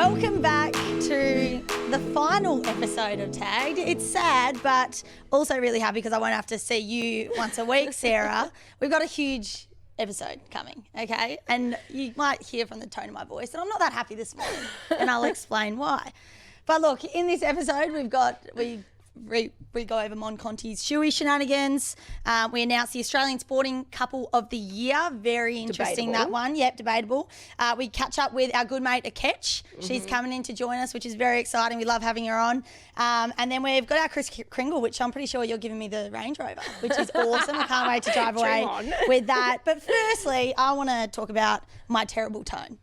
Welcome back to the final episode of Tagged. It's sad, but also really happy because I won't have to see you once a week, Sarah. We've got a huge episode coming, okay? And you might hear from the tone of my voice that I'm not that happy this morning, and I'll explain why. But look, in this episode, we go over Mon Conti's shoey shenanigans. We announced the Australian Sporting Couple of the Year. Very interesting, that one. Yep, debatable. We catch up with our good mate, Aketch. She's coming in to join us, which is very exciting. We love having her on. And then we've got our Kris Kringle, which I'm pretty sure you're giving me the Range Rover, which is awesome. I can't wait to drive away with that. But firstly, I want to talk about my terrible tone.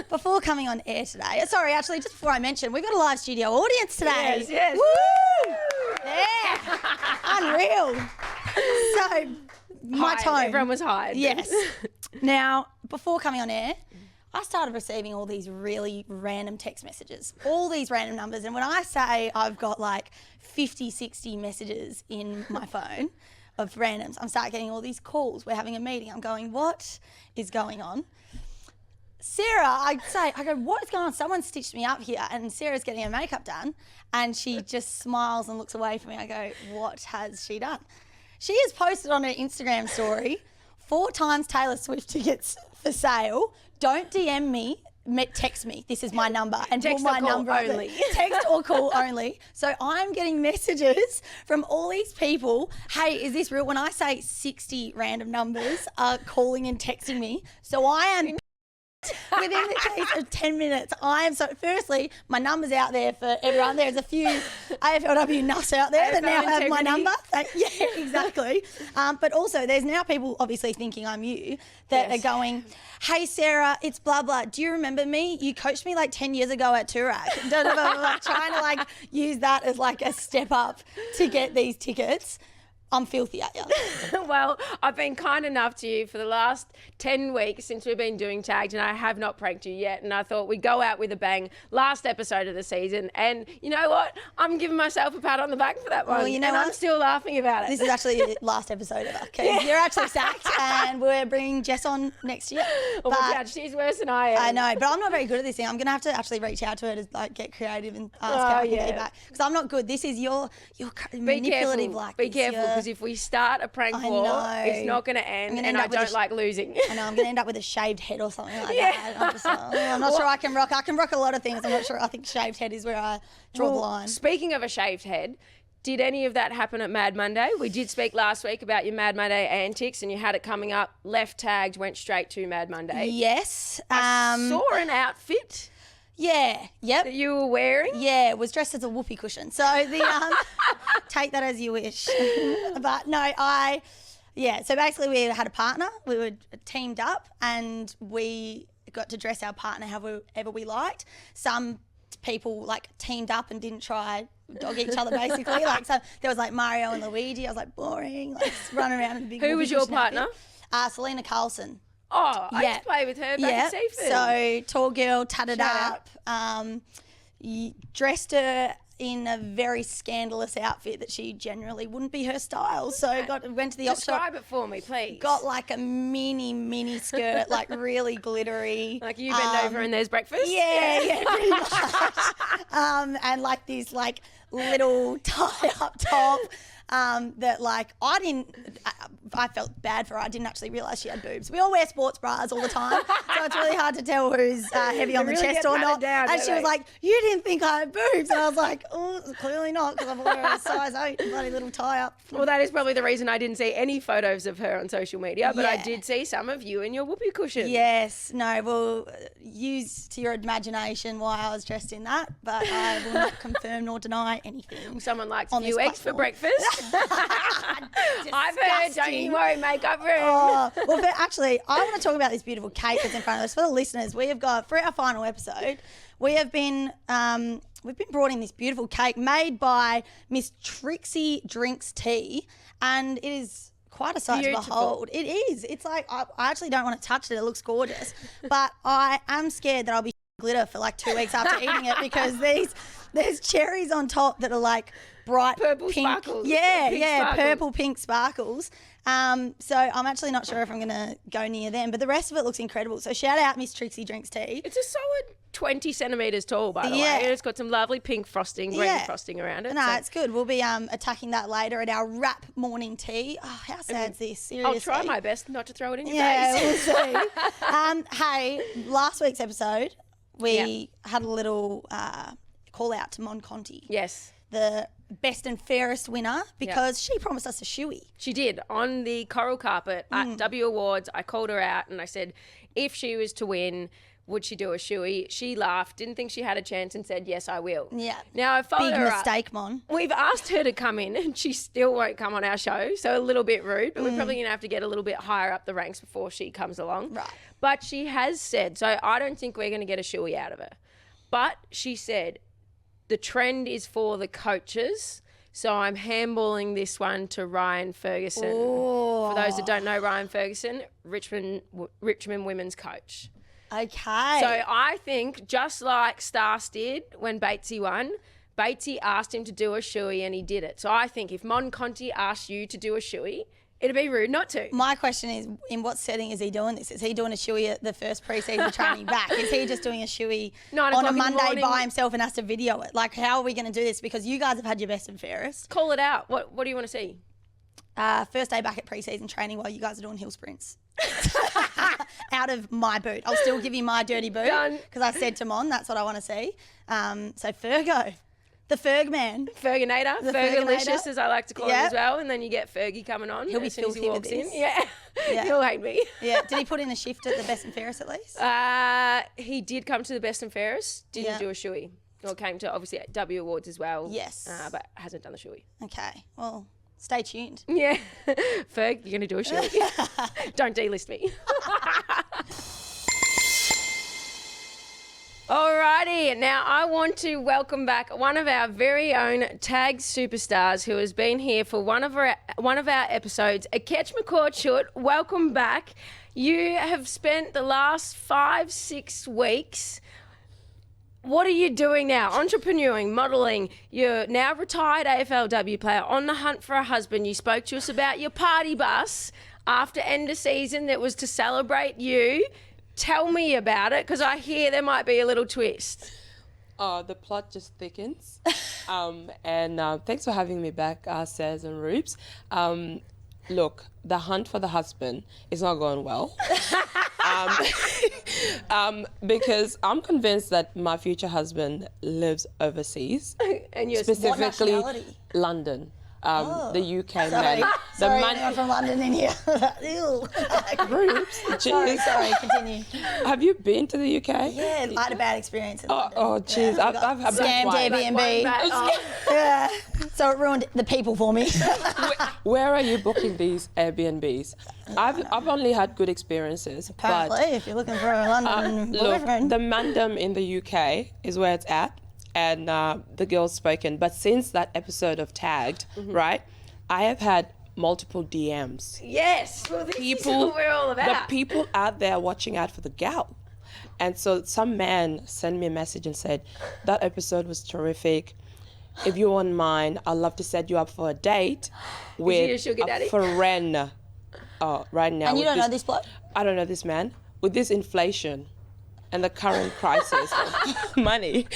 Before coming on air today, sorry, actually, just before I mention, we've got a live studio audience today. Yes. Woo! Yeah, unreal. So, my tone. Everyone was hired. Yes. Now, before coming on air, I started receiving all these really random text messages, all these random numbers. And when I say I've got like 50, 60 messages in my phone of randoms, I'm starting getting all these calls. We're having a meeting. I'm going, what is going on? Sarah, I go, what is going on? Someone stitched me up here, and Sarah's getting her makeup done, and she just smiles and looks away from me. I go, what has she done? She has posted on her Instagram story 4 times Taylor Swift tickets for sale. Don't DM me, text me. This is my number, and text put my or call number only. Text or call only. So I'm getting messages from all these people. Hey, is this real? When I say 60 random numbers are calling and texting me, so I am. Within the case of 10 minutes, firstly, my number's out there for everyone. There's a few AFLW nuts out there that now have my number. Yeah, exactly. But also, there's now people obviously thinking I'm you that are going, hey, Sarah, it's blah, blah. Do you remember me? You coached me like 10 years ago at Toorak. Trying to like use that as like a step up to get these tickets. I'm filthy at you. Well, I've been kind enough to you for the last 10 weeks since we've been doing Tagged, and I have not pranked you yet. And I thought we'd go out with a bang last episode of the season. And you know what? I'm giving myself a pat on the back for that one. Well, you know and what? I'm still laughing about it. This is actually the last episode ever. Okay, you're actually sacked, and we're bringing Jess on next year. Oh my God, she's worse than I am. I know, but I'm not very good at this thing. I'm going to have to actually reach out to her to like get creative and ask her feedback, because I'm not good. This is your manipulative. Be careful, because if we start a prank war, it's not going to end, and I don't like losing. I know, I'm going to end up with a shaved head or something like that. I'm just like, I'm not sure I can rock. I can rock a lot of things. I'm not sure. I think shaved head is where I draw the line. Speaking of a shaved head, did any of that happen at Mad Monday? We did speak last week about your Mad Monday antics, and you had it coming up, left tagged, went straight to Mad Monday. Yes. I saw an outfit. Yeah, yep. That you were wearing? Yeah, it was dressed as a whoopee cushion. So the take that as you wish. But no, so basically we had a partner. We were teamed up, and we got to dress our partner however we liked. Some people like teamed up and didn't try dog each other basically. Like, so there was like Mario and Luigi. I was like, boring, like running around in a big Who was your partner? Selena Carlson. Oh, I used to play with her back at Seafood. So tall girl, tatted up, dressed her in a very scandalous outfit that she generally wouldn't be her style. So went to the op shop. Describe it for me, please. Got like a mini skirt, like really glittery. Like you bend over and there's breakfast? Yeah, pretty much. And like this like little tie up top. That like I felt bad for her. I didn't actually realise she had boobs. We all wear sports bras all the time, so it's really hard to tell who's heavy on the chest or not. And she was like, you didn't think I had boobs? And I was like, oh, clearly not, because I've worn a size 8 bloody little tie up. Well, that is probably the reason I didn't see any photos of her on social media, but I did see some of you in your whoopee cushion. Yes. No, well, use to your imagination why I was dressed in that, but I will not confirm nor deny anything. Someone likes a few eggs for breakfast. I've heard, don't you worry, makeup room. Well, actually, I want to talk about this beautiful cake that's in front of us. For the listeners, we have got, for our final episode, we've been brought in this beautiful cake made by Miss Trixie Drinks Tea, and it is quite a sight to behold. It is. It's like, I actually don't want to touch it. It looks gorgeous. But I am scared that I'll be glitter for like 2 weeks after eating it, because there's cherries on top that are like bright purple pink. sparkles. Sparkles. Purple pink sparkles. So I'm actually not sure if I'm going to go near them, but the rest of it looks incredible. So shout out Miss Trixie Drinks Tea. It's a solid 20 centimetres tall, by the way. And it's got some lovely pink frosting, green frosting around it. No, it's good. We'll be attacking that later at our wrap morning tea. Oh, how sad's this? Seriously. I'll try my best not to throw it in your Yeah, face. we'll see. Hey, last week's episode, we had a little call out to Mon Conti. Yes. The best and fairest winner, because she promised us a shoey. She did. On the coral carpet at W Awards, I called her out and I said, if she was to win, would she do a shoey? She laughed, didn't think she had a chance, and said, yes, I will. Yeah. Now, I followed her Big mistake, Mon. We've asked her to come in and she still won't come on our show, so a little bit rude, but we're probably going to have to get a little bit higher up the ranks before she comes along. Right. But she has said, so I don't think we're going to get a shoey out of her, but she said the trend is for the coaches, so I'm handballing this one to Ryan Ferguson. Ooh. For those that don't know Ryan Ferguson, Richmond women's coach. Okay. So I think, just like Stas did when Batesy won, Batesy asked him to do a shoey and he did it. So I think if Mon Conti asked you to do a shoey, it'd be rude not to. My question is, in what setting is he doing this? Is he doing a shoey at the first pre-season training back? Is he just doing a shoey on a Monday by himself and has to video it? Like, how are we going to do this? Because you guys have had your best and fairest. Call it out. What do you want to see? First day back at pre-season training while you guys are doing hill sprints. Out of my boot. I'll still give you my dirty boot because I said to Mon, that's what I want to see. So Fergo, the Ferg man. Ferginator, Fergalicious as I like to call him as well. And then you get Fergie coming on. He'll be as soon as he walks in. Yeah. He'll hate me. Yeah. Did he put in a shift at the best and fairest at least? He did come to the best and fairest. Didn't do a shoey. Or came to, obviously, W Awards as well. Yes. But hasn't done the shoey. Okay. Well, stay tuned. Yeah. Ferg, you're going to do a shoey. Don't delist me. Alrighty, now I want to welcome back one of our very own tag superstars who has been here for one of our episodes, Akech McCourt. Welcome back. You have spent the last 5-6 weeks. What are you doing now? Entrepreneuring, modelling. You're now retired AFLW player on the hunt for a husband. You spoke to us about your party bus after end of season that was to celebrate you. Tell me about it, because I hear there might be a little twist. The plot just thickens. Thanks for having me back, Saz and Rubes. Look, the hunt for the husband is not going well. Because I'm convinced that my future husband lives overseas. And you're Specifically London. The UK Sorry. man. Sorry, anyone from London in here. Ew. Rubes, Sorry, continue. Have you been to the UK? Yeah, I had a bad experience in London. Oh, jeez. I've Scammed Airbnb. Yeah. So it ruined the people for me. Where are you booking these Airbnbs? I've only had good experiences. Apparently, if you're looking for a London boyfriend. Look, the Mandem in the UK is where it's at, and the girl's spoken. But since that episode of Tagged, right, I have had multiple DMs. Yes, well, this is what we're all about. The people out there watching out for the gal. And so some man sent me a message and said, that episode was terrific. If you wouldn't mind, I'd love to set you up for a date with a sugar daddy? friend right now. And you don't know this bloke? I don't know this man. With this inflation and the current crisis of money,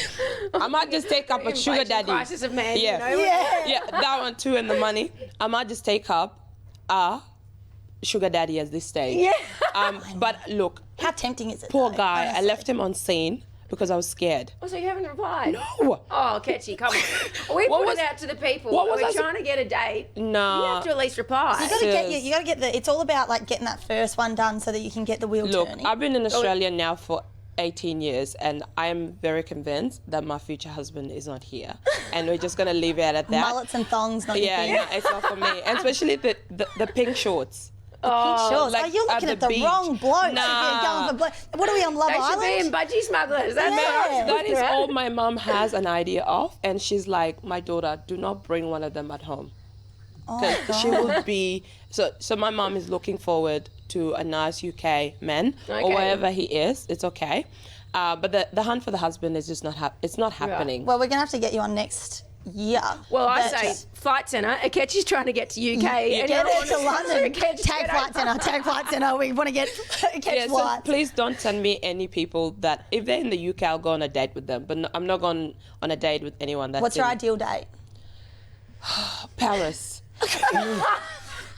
I might just take up a sugar daddy. Crisis of man, yeah. you know? Yeah, that one too, and the money. I might just take up a sugar daddy at this stage. Yeah. But look, How tempting is it? poor though, guy. honestly? I left him on scene because I was scared. Oh, so you haven't replied? No. Oh, Ketchy, come on. We put it out to the people. We're trying to get a date. No. You have to at least reply. You gotta get it's all about like getting that first one done so that you can get the wheel Look, turning. I've been in Australia now for 18 years, and I am very convinced that my future husband is not here. And we're just going to leave it at that. Mullets and thongs, not your thing. Yeah, no, it's not for me. And especially the pink shorts. Pink shorts. like You're looking at the beach. wrong bloke. Nah. What are we on Love They should Island? be in budgie smugglers. That's Yeah. That is all my mom has an idea of. And she's like, my daughter, do not bring one of them at home. Because she will be... So my mom is looking forward to a nice UK man, or wherever he is. It's okay. But the hunt for the husband is just not it's not happening. Well, we're gonna have to get you on next year. Well, I But- say Flight Centre. Akechi's trying to get to UK. and Get everyone it to wants London. Akechi Tag get Flight Centre. Tag Flight Centre. We want to get Yeah, so flights. please don't send me any people that, if they're in the UK, I'll go on a date with them. But no, I'm not going on a date with anyone that's What's your in ideal date? Paris.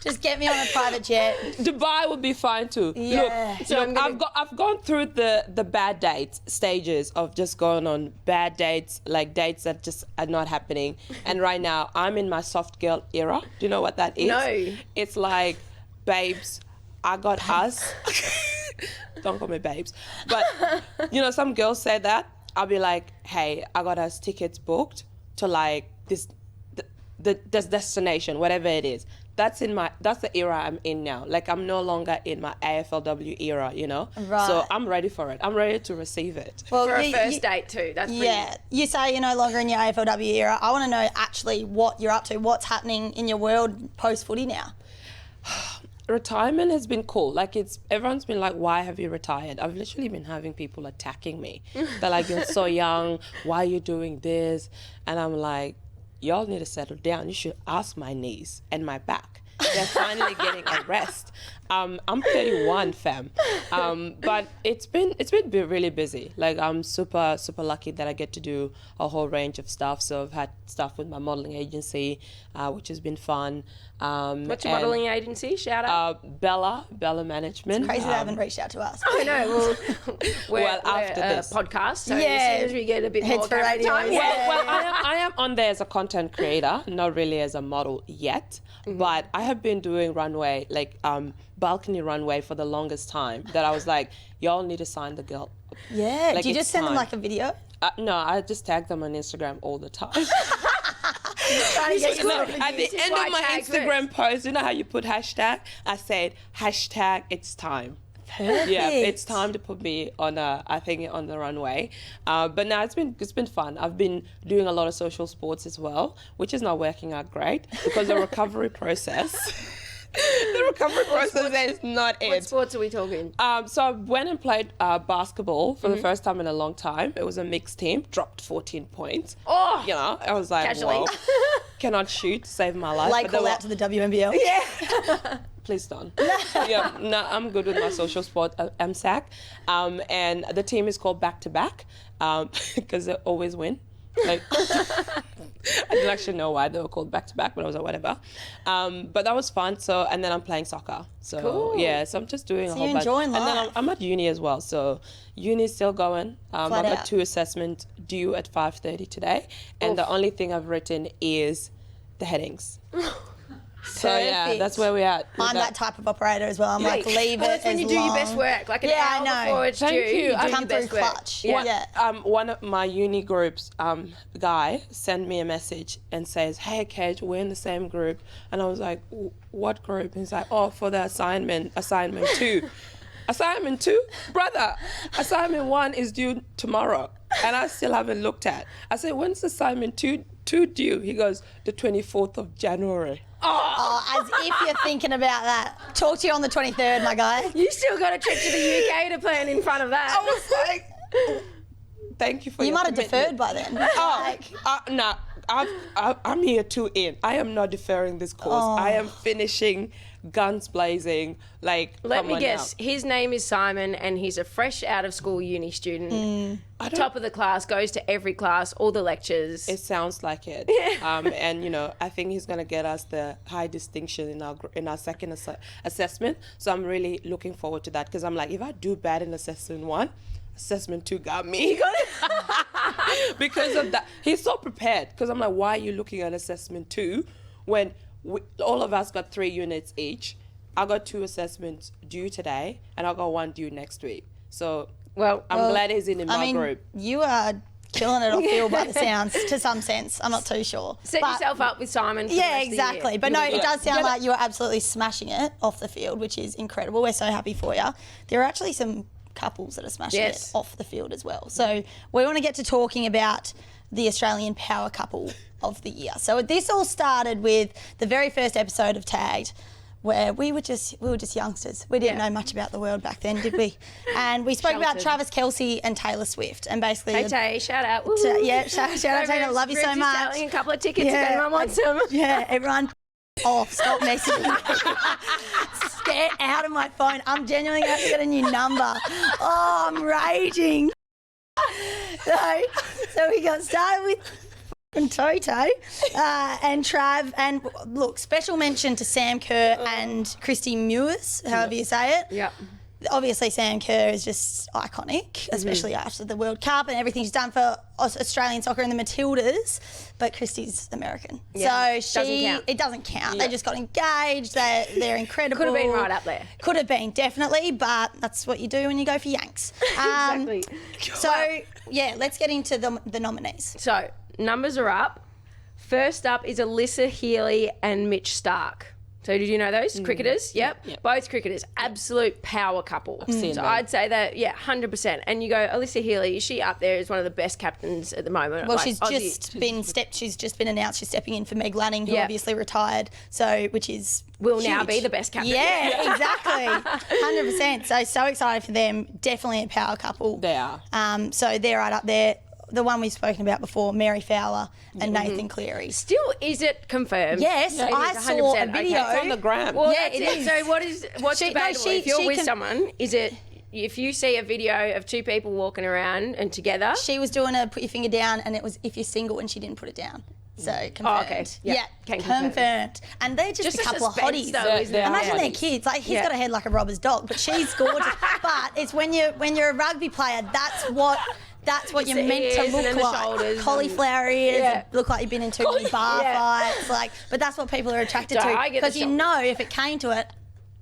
Just get me on a private jet. Dubai would be fine too. Yeah. Look, I've gone through the bad dates stages of just going on bad dates, like dates that just are not happening. And right now, I'm in my soft girl era. Do you know what that is? No. It's like, babes, I got us. Don't call me babes. But, some girls say that. I'll be like, hey, I got us tickets booked to like this destination, whatever it is. That's the era I'm in now. Like, I'm no longer in my AFLW era, Right. So I'm ready for it. I'm ready to receive it. Well, For a first date too. That's Yeah, you say you're no longer in your AFLW era. I want to know actually what you're up to. What's happening in your world post footy now? Retirement has been cool. Like, everyone's been like, why have you retired? I've literally been having people attacking me. They're like, you're so young. Why are you doing this? And I'm like, y'all need to settle down. You should ask my knees and my back. They're finally getting a rest. I'm 31, fam. But it's been really busy. Like, I'm super, super lucky that I get to do a whole range of stuff. So I've had stuff with my modeling agency, which has been fun. What's your modeling agency? Shout out. Bella Management. Crazy they haven't reached out to us. I know. Well, after we're this. a podcast, so Yeah. as soon as we get a bit Heads more for camera radio, time, yeah. Well, I am on there as a content creator, not really as a model yet. But I have been doing runway, like balcony runway, for the longest time. That I was like, y'all need to sign the girl. Yeah. Like, Do you it's just send them time. like a video? No, I just tag them on Instagram all the time. Trying to get No, yourself at the end why of my tags Instagram post, you know how you put hashtag? I said hashtag it's time. Perfect. Yeah, it's time to put me on on the runway. But now it's been fun. I've been doing a lot of social sports as well, which is not working out great because the recovery process. The recovery process is not What it. sports are we talking? So I went and played basketball for the first time in a long time. It was a mixed team, dropped 14 points. Oh, I was like, Casually. whoa, cannot shoot, save my life. Like But they call were- out to the WNBL. yeah. Please don't. Yeah, no, I'm good with my social sport, MSAC. And the team is called Back to Back because they always win. Like, I didn't actually know why they were called Back to Back, but I was like, whatever. But that was fun. So, and then I'm playing soccer. So Cool. yeah, so I'm just doing a whole you're bunch. enjoying And then life. I'm at uni as well. So uni's still going. I've Flat got out. 2 assessments due at 5:30 today, and the only thing I've written is the headings. So yeah, Perfect. that's where we're at. with I'm that type of operator as well. I'm like, leave well, it that's when as you do your best long- work. Like an Yeah, I hour know. before it's Thank due, you. do I your come through best work. clutch. Yeah. Yeah. One of my uni groups guy sent me a message and says, hey Kate, we're in the same group. And I was like, what group? And he's like, oh, for the assignment 2. Assignment 2? Brother, assignment 1 is due tomorrow and I still haven't looked at. I said, when's assignment 2 due? He goes, the 24th of January. Oh, as if you're thinking about that. Talk to you on the 23rd, my guy. You still got a trip to the UK to plan in front of that. I was like, thank you for You your might have commitment. deferred by then. Oh, no, I'm here to in. I am not deferring this course. I am finishing guns blazing. Like, Let come me on guess. now. His name is Simon, and he's a fresh out of school uni student. Top of the class, goes to every class, all the lectures. It sounds like it. And I think he's gonna get us the high distinction in our second assessment. So I'm really looking forward to that because I'm like, if I do bad in assessment 1, assessment 2 got me. Because of that, he's so prepared. Because I'm like, why are you looking at assessment 2 when all of us got 3 units each? I got 2 assessments due today, and I got 1 due next week. So I'm glad he's in my group. You are killing it off field by the sounds, to some sense. I'm not too sure. Set But- yourself up with Simon. For the Yeah, rest of the year. exactly. But no, it does sound like you are absolutely smashing it off the field, which is incredible. We're so happy for you. There are actually some couples that are smashing Yes. it off the field as well. So we want to get to talking about the Australian power couple of the year. So this all started with the very first episode of Tagged. where we were just youngsters. We didn't know much about the world back then, did we? And we spoke about Travis Kelce and Taylor Swift, and basically, Hey Tay, shout out. Woo. shout out Taylor, love you so much. Selling a couple of tickets if anyone wants them. Yeah, everyone off. Stop messaging me. Get out of my phone. I'm genuinely going to get a new number. Oh, I'm raging. So we got started with Toto and Trav, and look, special mention to Sam Kerr and Christy Mewis, however you say it. Yep. Obviously, Sam Kerr is just iconic, especially after the World Cup and everything she's done for Australian soccer and the Matildas. But Christy's American, Yeah, so it doesn't count. Yeah. They just got engaged. They're incredible. Could have been right up there. Could have been, definitely, but that's what you do when you go for Yanks. Exactly. So yeah, let's get into the nominees. So, numbers are up. First up is Alyssa Healy and Mitch Starc. So did you know those cricketers? Yep. Both cricketers. Absolute power couple. seen So them. I'd say that, 100%. And you go, Alyssa Healy, is she up there as one of the best captains at the moment? Well, Like, she's Aussie. just been announced she's stepping in for Meg Lanning, who Yeah. obviously retired. So which is will now huge. be the best captain. Yeah, exactly. 100%. So excited for them. Definitely a power couple. They are. So they're right up there. The one we've spoken about before, Mary Fowler and Nathan Cleary. Still, is it confirmed? Yes, It is I saw a 100%. video. Okay. It's on the gram. Well, Yeah, that's it it. is. So what's debatable? If you're with can- someone, is it if you see a video of two people walking around and together? She was doing a put your finger down, and it was if you're single, and she didn't put it down. So confirmed. okay. Yeah. Yeah, Can confirm. confirmed. And they're just Just a couple of suspense, hotties. though, isn't it? Imagine their Hotties. kids. Like he's Yeah. got a head like a robber's dog, but she's gorgeous. But it's when you're a rugby player, that's what you're the meant to ears and look then the like. shoulders Cauliflower ears, Yeah. look like you've been in too many bar Yeah. fights. Like, but that's what people are attracted So to I get the because you shoulders. know if it came to it,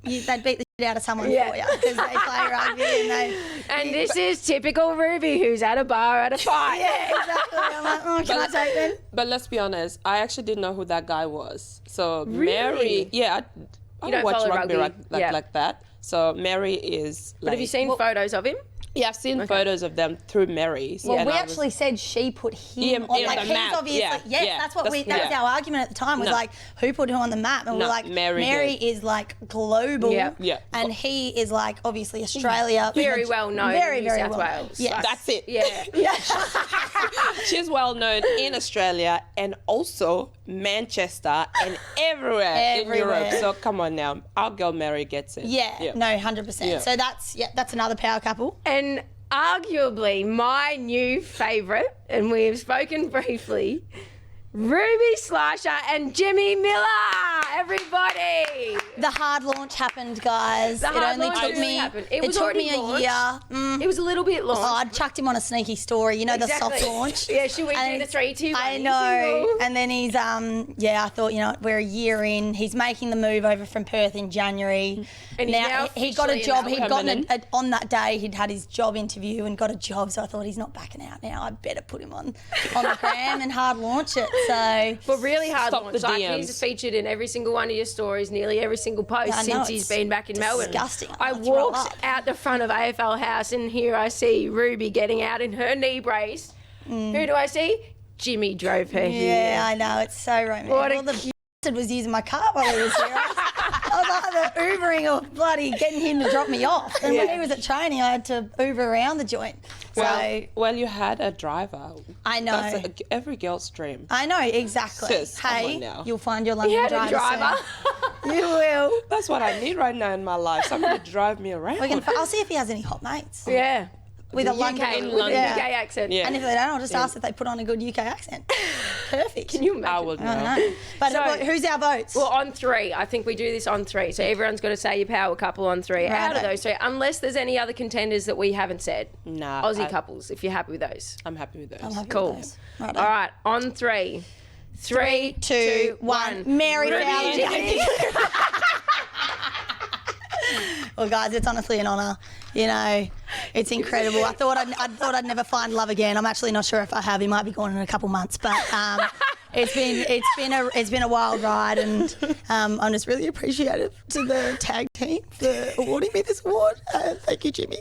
they'd beat the shit out of someone Yeah. for you because they play rugby and they. And this is typical Ruby, who's at a bar at a fight. Yeah, exactly. I'm like, oh, can I take them? But let's be honest, I actually didn't know who that guy was. So Mary, I You don't don't watch follow rugby rugby? Yeah. like that. So Mary is like. But have you seen photos of him? Yeah, I've seen photos of them through Mary's. Well, and we I was- actually said she put him on. in Like the he's map. obviously Yeah, yes, yeah. that's what That's- that was yeah. our argument at the time. Was No. like who put who on the map, and we're No, like Mary did. is like global, Yeah. Yeah. and he is like obviously Australia, Very well known very in New very South well known. Wales. Yes. That's it. Yeah. She's well known in Australia and also Manchester and everywhere in Everywhere. Europe. So come on now, our girl Mary gets it. Yeah, no, 100%. Yeah. So that's another power couple. And arguably my new favourite, and we've spoken briefly, Ruby Slasher and Jimmy Miller. Everybody. The hard launch happened, guys. The it hard only launch took really me. happened. It was took already me a launched. year. It was a little bit long. Oh, I chucked him on a sneaky story. You know, the soft launch. Yeah, should we And do the 3, 2, 1? I know. And then he's I thought, we're a year in. He's making the move over from Perth in January. And he's now he got a officially job. in He'd Melbourne. gotten on that day. He'd had his job interview and got a job. So I thought he's not backing out now. I better put him on the gram and hard launch it. So. But really hard Stop launch. the Like DMs. he's featured in every single one of your stories, nearly every single post Yeah, I know, since he's it's been back in Melbourne. disgusting. I Let's roll walked up. out the front of AFL House and here I see Ruby getting out in her knee brace. Who do I see? Jimmy drove her here. Yeah, I know. It's so romantic. What a Well, the bastard was using my car while he was here. I was either Ubering or bloody getting him to drop me off. And when Yeah. he was at training, I had to Uber around the joint. So Well, you had a driver. I know. That's every girl's dream. I know, exactly. Sis, come hey, on now. you'll find your He London had a driver. soon. You will. That's what I need right now in my life. Somebody to drive me around. I'll see if he has any hot mates. Yeah. With a UK, London. with a yeah. UK accent. Yeah. And if they don't, I'll just ask if they put on a good UK accent. Perfect. Can you imagine? I would know. I know. But So- who's our votes? Well, on 3. I think we do this on 3. So everyone's got to say your power couple on 3 out of Righto. those 3, unless there's any other contenders that we haven't said. Nah, Aussie couples, if you're happy with those. I'm happy with those. I'm happy with Cool. those. Righto. All right, on 3. 3, 2, 1. Mary Ruby Fowler. and Jimmy. Well, guys, it's honestly an honour. It's incredible. I thought I'd never find love again. I'm actually not sure if I have. He might be gone in a couple months, but it's been a wild ride, and I'm just really appreciative to the tag team for awarding me this award. Thank you, Jimmy.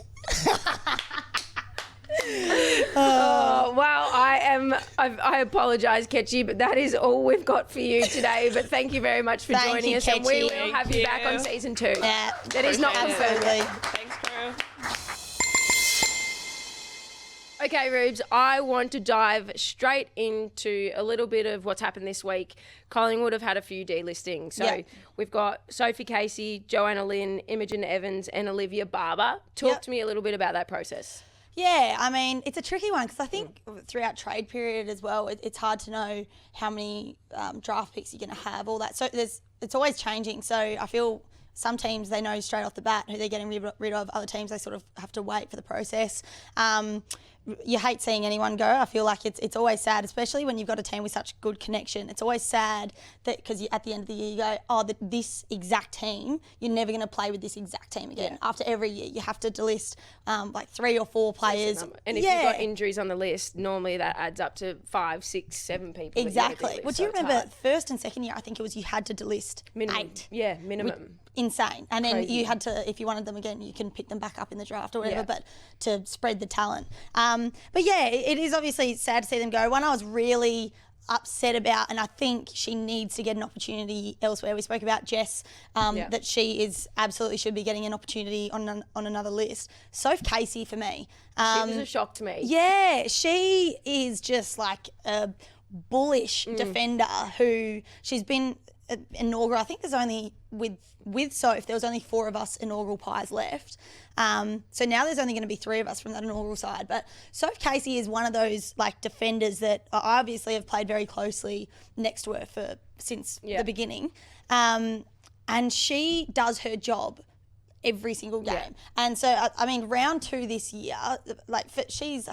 Oh, well, I apologise, Ketchy, but that is all we've got for you today. But thank you very much for Thank joining you, us, and we Ketchy. will have you back on season 2. Yeah, that is not confirmed. absolutely. Thanks, crew. Okay, Rubes, I want to dive straight into a little bit of what's happened this week. Collingwood have had a few delistings. So we've got Sophie Casey, Joanna Lynn, Imogen Evans and Olivia Barber. Talk to me a little bit about that process. Yeah, I mean, it's a tricky one because I think throughout trade period as well, it's hard to know how many draft picks you're going to have, all that. So it's always changing. So I feel some teams, they know straight off the bat who they're getting rid of. Other teams, they sort of have to wait for the process. You hate seeing anyone go. I feel like it's always sad, especially when you've got a team with such good connection. It's always sad that because at the end of the year you go, oh, this exact team, you're never going to play with this exact team again. After every year, you have to delist like 3 or 4 players. And if you've got injuries on the list, normally that adds up to 5, 6, 7 people. Exactly. Well, do you remember first and second year? I think it was you had to delist minimum. 8. Yeah, minimum. Insane. And then you had to, if you wanted them again, you can pick them back up in the draft or whatever, but to spread the talent. But yeah, it is obviously sad to see them go. One I was really upset about, and I think she needs to get an opportunity elsewhere. We spoke about Jess, that she absolutely should be getting an opportunity on another list. Soph Casey for me. She was a shock to me. Yeah, she is just like a bullish defender who she's been inaugural. I think there's only with Soph, there was only 4 of us inaugural pies left. So now there's only going to be 3 of us from that inaugural side. But Soph Casey is one of those like defenders that I obviously have played very closely next to her since the beginning. And she does her job every single game. Yeah. And so, I mean, round 2 this year, like I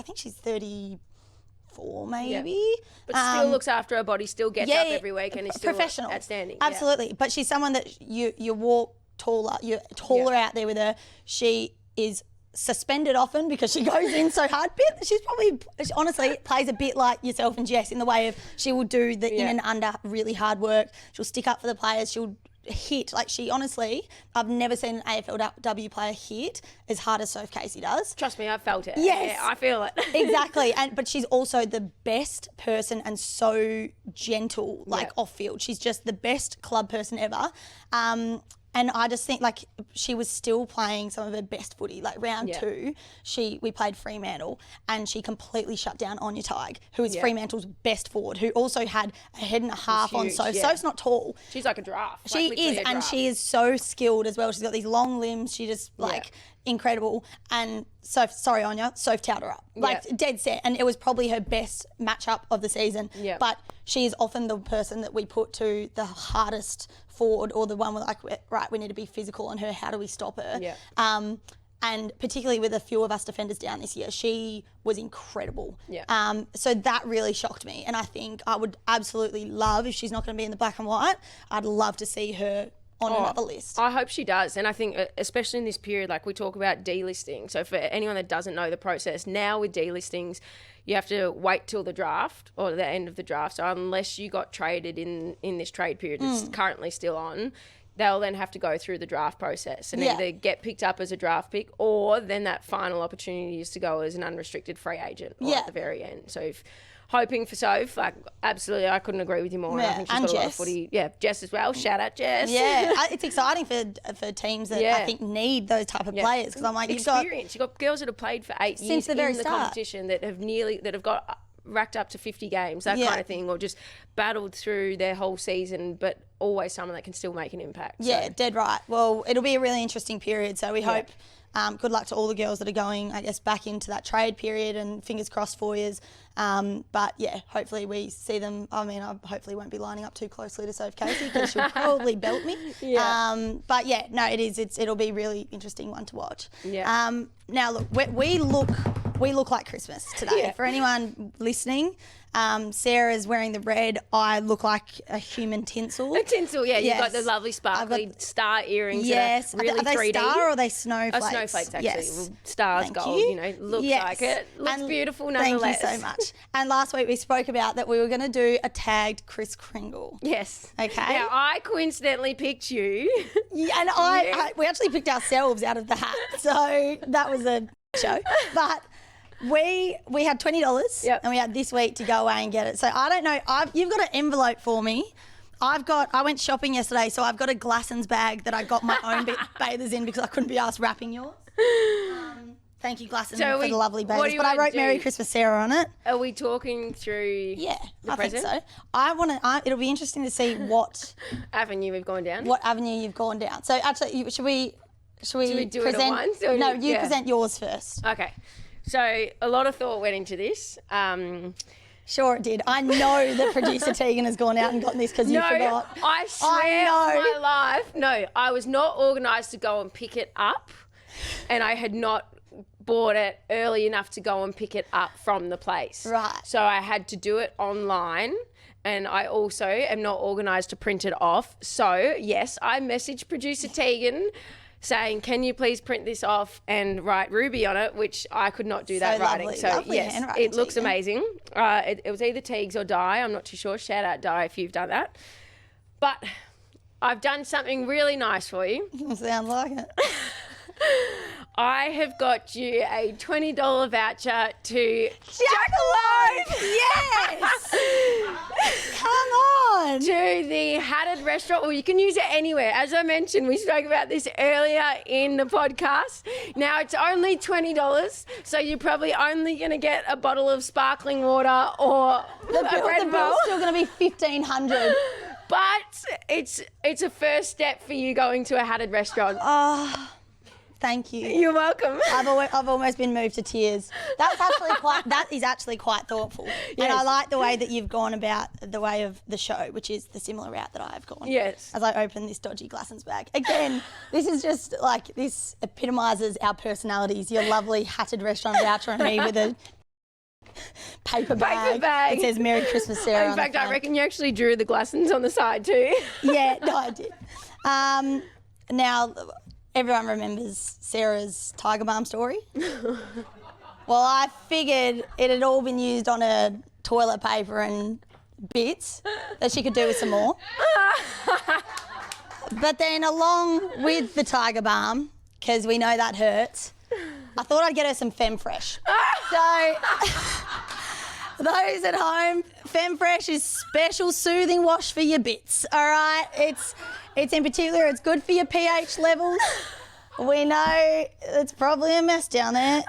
think she's 34 maybe. But still looks after her body, still gets up every week and is still professional. Outstanding. Absolutely. But she's someone that you walk taller, you're taller out there with her. She is suspended often because she goes in so hard. She honestly plays a bit like yourself and Jess in the way of she will do the in and under really hard work. She'll stick up for the players. She'll hit. Like she honestly, I've never seen an AFLW player hit as hard as Soph Casey does. Trust me, I've felt it. Yes. Yeah, I feel it. Exactly. But she's also the best person and so gentle, like off field. She's just the best club person ever. And I just think like she was still playing some of her best footy. Like round 2, we played Fremantle and she completely shut down Anya Tighe, who is Fremantle's best forward, who also had a head and a half on Soph. Soph's not tall. She's like a giraffe. She is, and she is so skilled as well. She's got these long limbs. She just incredible. And Soph towed her up. Like dead set. And it was probably her best matchup of the season. Yeah. But she is often the person that we put to the hardest forward, or the one we're like, right, we need to be physical on her. How do we stop her? Yeah. And particularly with a few of us defenders down this year, she was incredible. Yeah. So that really shocked me. And I think I would absolutely love, if she's not going to be in the black and white, I'd love to see her on another list. I hope she does. And I think especially in this period, like we talk about delisting. So for anyone that doesn't know the process, now with delistings, you have to wait till the draft or the end of the draft. So unless you got traded in this trade period, it's currently still on, they'll then have to go through the draft process and either get picked up as a draft pick, or then that final opportunity is to go as an unrestricted free agent at the very end. So if hoping for Soph, like absolutely, I couldn't agree with you more. I think she's got a lot of footy. Yeah, Jess as well. Shout out Jess. Yeah, it's exciting for teams that I think need those type of players, because I'm like, you've got girls that have played for 8 years since the very in the start. Competition that have got racked up to 50 games, that kind of thing, or just battled through their whole season, but always someone that can still make an impact. Yeah, dead right. Well, it'll be a really interesting period, so we hope. Good luck to all the girls that are going, I guess, back into that trade period, and fingers crossed for you. But yeah, hopefully we see them. I mean, I hopefully won't be lining up too closely to Soph Casey because she'll probably belt me. But yeah, no, it'll be a really interesting one to watch. Yeah. Now look, we look like Christmas today. Yeah. For anyone listening, Sarah's wearing the red. I look like a human tinsel. A tinsel, yeah. You've got the lovely sparkly star earrings. Yes. Really are they 3D. Star or are they snowflakes? Snowflakes, actually. Yes. Well, stars, Thank gold, you. Looks like it. Looks beautiful nonetheless. Thank you so much. And last week we spoke about that we were going to do a tagged Kris Kringle. Yes. Okay. Now, I coincidentally picked you. Yeah, and we actually picked ourselves out of the hat. So that was a show. But we had $20 Yep. and we had this week to go away and get it. So I don't know. You've got an envelope for me. I went shopping yesterday, so I've got a Glassons bag that I got my own bathers in because I couldn't be asked wrapping yours. Thank you, Glassons, for the lovely bathers. But I wrote Merry Christmas, Sarah, on it. Are we talking through the present? Think so. It'll be interesting to see what avenue we've gone down. What avenue you've gone down. So actually, should we do present? it at once? No, you present yours first. Okay. So a lot of thought went into this. Sure it did. I know that producer Tegan has gone out and gotten this because you forgot. I swear on my life. No, I was not organised to go and pick it up, and I had not bought it early enough to go and pick it up from the place. Right. So I had to do it online, and I also am not organised to print it off. So, yes, I messaged producer Tegan saying, can you please print this off and write Ruby on it, which I could not do that writing. So, lovely yes, handwriting, it looks Tegan. amazing. It was either Teagues or Di. I'm not too sure. Shout out Di if you've done that. But I've done something really nice for you. Sounds like it. I have got you a $20 voucher to Jackalope. Yes! Come on! To the Hatted restaurant. Well, you can use it anywhere. As I mentioned, we spoke about this earlier in the podcast. Now it's only $20, so you're probably only going to get a bottle of sparkling water or The bill's still going to be $1,500. But it's a first step for you going to a Hatted restaurant. Oh, thank you. You're welcome. I've almost been moved to tears. That is actually quite thoughtful. Yes. And I like the way that you've gone about the way of the show, which is the similar route that I've gone. Yes. As I open this dodgy Glassons bag. Again, this is just like, this epitomises our personalities. Your lovely Hatted restaurant voucher and me with a paper bag. It says Merry Christmas, Sarah. In fact, I reckon you actually drew the Glassons on the side too. Yeah, no, I did. Now, everyone remembers Sarah's Tiger Balm story. Well, I figured it had all been used on her toilet paper and bits that she could do with some more. But then along with the Tiger Balm, because we know that hurts, I thought I'd get her some Femme Fresh. So, those at home, Femme Fresh is special soothing wash for your bits, all right? It's in particular, it's good for your pH levels. We know it's probably a mess down there.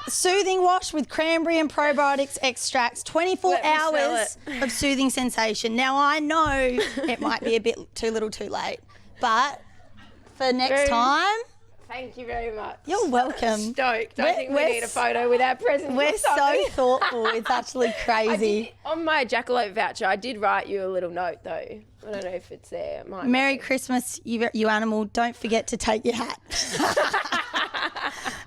Soothing wash with cranberry and probiotics extracts, 24 hours of soothing sensation. Now, I know it might be a bit too little too late, but for next time... Thank you very much. You're welcome. Stoked. I think we need a photo with our presents. We're so thoughtful. It's actually crazy. On my Jackalope voucher, I did write you a little note, though. I don't know if it's there. Merry Christmas, you animal. Don't forget to take your hat.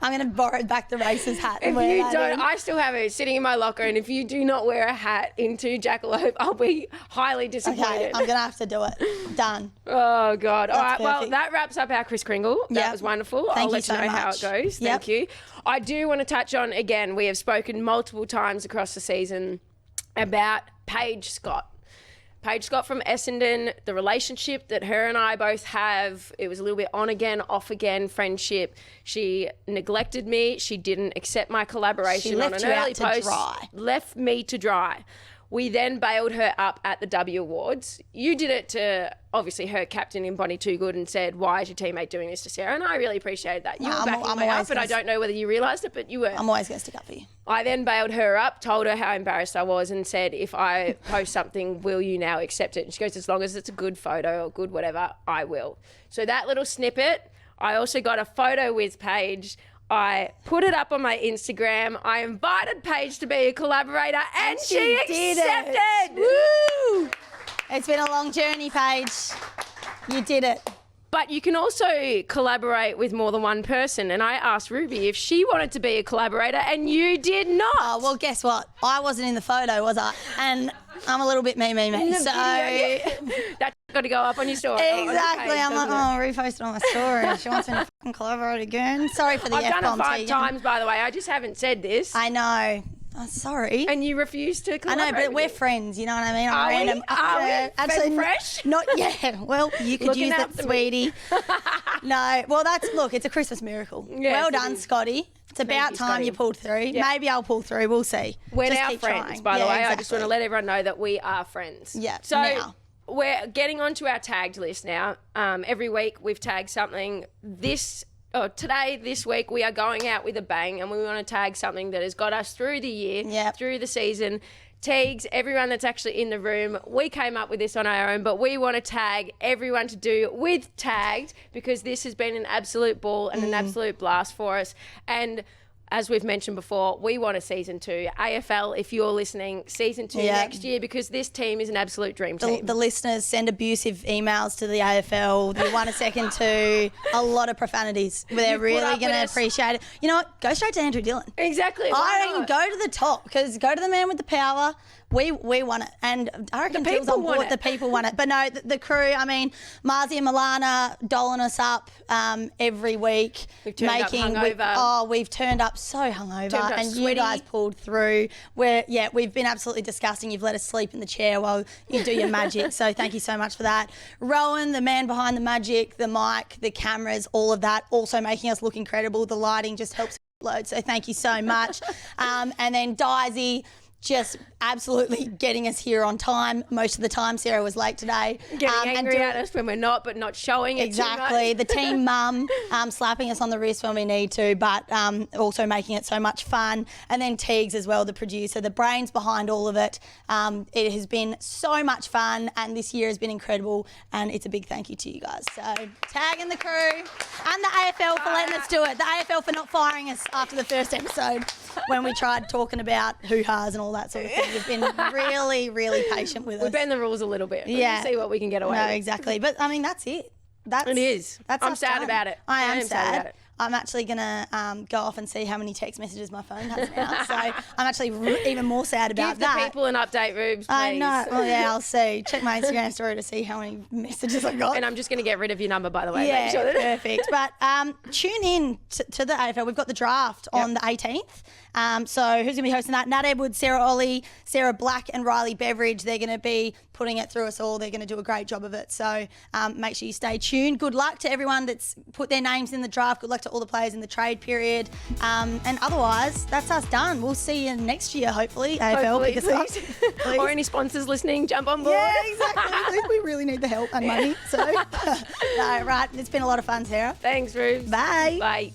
I'm going to borrow back the racer's hat. If you don't, I still have it sitting in my locker, and if you do not wear a hat into Jackalope, I'll be highly disappointed. Okay, I'm going to have to do it. Done. Oh, God. That's all right, well, perfect. that wraps up our Kris Kringle. That was wonderful. Thank I'll you let you so know how much. it goes. Yep. Thank you. I do want to touch on, again, we have spoken multiple times across the season about Paige Scott. Paige Scott from Essendon, the relationship that her and I both have, it was a little bit on again, off again friendship. She neglected me. She didn't accept my collaboration on an early post. Left me to dry. We then bailed her up at the W Awards. You did it to, obviously, her captain in Bonnie Too Good and said, why is your teammate doing this to Sarah? And I really appreciated that. You were backing me up, and I don't know whether you realised it, but you were. I'm always going to stick up for you. I then bailed her up, told her how embarrassed I was, and said, if I post something, will you now accept it? And she goes, as long as it's a good photo or good whatever, I will. So that little snippet, I also got a photo with Paige. I put it up on my Instagram. I invited Paige to be a collaborator, and she accepted. Woo! It's been a long journey, Paige. You did it. But you can also collaborate with more than one person. And I asked Ruby if she wanted to be a collaborator, and you did not. Oh, well, guess what? I wasn't in the photo, was I? And I'm a little bit me. So That's got to go up on your story. Exactly. I'm like, repost it on my story. She wants me to fucking collaborate again. Sorry for the I've done F-bomb, it 5 Tegan. times, by the way. I just haven't said this. I know. Oh, sorry. And you refuse to I collaborate. know, but with we're me. friends, you know what I mean? Are we? Are we? Actually, fresh? Not yet. Well, you could Looking use it, after me. sweetie. No, well, look, it's a Christmas miracle. Yes, well it done, is. Scotty. It's about time you pulled through. Yeah. Maybe I'll pull through. We'll see. We're Just now keep friends, trying. by the Yeah, way. I exactly. just want to let everyone know that we are friends. Yeah, So now. we're getting onto our tagged list now. Every week we've tagged something. This week, we are going out with a bang, and we want to tag something that has got us through the year, through the season. Teagues, everyone that's actually in the room, we came up with this on our own, but we want to tag everyone to do with tagged, because this has been an absolute ball and an absolute blast for us. And as we've mentioned before, we want a season 2. AFL, if you're listening, season 2 next year, because this team is an absolute dream team. The listeners send abusive emails to the AFL. They want a second 2. A lot of profanities. They're really going to appreciate it. You know what? Go straight to Andrew Dillon. Exactly. I reckon go to the top, because go to the man with the power. We want it. And I reckon Phil's on board. The people want it. But no, the crew, I mean, Marzi and Milana doling us up every week. We've turned up hungover. We've turned up so hungover. And sweaty. You guys pulled through. We've been absolutely disgusting. You've let us sleep in the chair while you do your magic. So thank you so much for that. Rowan, the man behind the magic, the mic, the cameras, all of that, also making us look incredible. The lighting just helps load. So thank you so much. And then Daisy, just absolutely getting us here on time. Most of the time, Sarah was late today. Getting angry at us when we're not, but not showing it exactly. too much. The team mum slapping us on the wrist when we need to, but also making it so much fun. And then Teagues as well, the producer, the brains behind all of it. It has been so much fun, and this year has been incredible, and it's a big thank you to you guys. So tagging the crew and the AFL for letting us do it. The AFL for not firing us after the first episode when we tried talking about hoo-has and all that sort of thing. You've been really, really patient with us. We bend the rules a little bit. Yeah. See what we can get away with. No, exactly. But, I mean, that's it. It is. I'm sad about it. I am sad about it. I'm actually going to go off and see how many text messages my phone has now. So I'm actually even more sad about that. Give the people an update, Rubes, please. I know. Well, yeah, I'll see. Check my Instagram story to see how many messages I got. And I'm just going to get rid of your number, by the way. Yeah, Make sure that perfect. But tune in to the AFL. We've got the draft on the 18th. So who's going to be hosting that? Nat Edwards, Sarah Ollie, Sarah Black and Riley Beveridge. They're going to be putting it through us all. They're going to do a great job of it. So make sure you stay tuned. Good luck to everyone that's put their names in the draft. Good luck to all the players in the trade period. And otherwise, that's us done. We'll see you next year, hopefully. AFL, pick us up. Please. Or any sponsors listening, jump on board. Yeah, exactly. We really need the help and money. So, no, right. It's been a lot of fun, Sarah. Thanks, Rubes. Bye. Bye.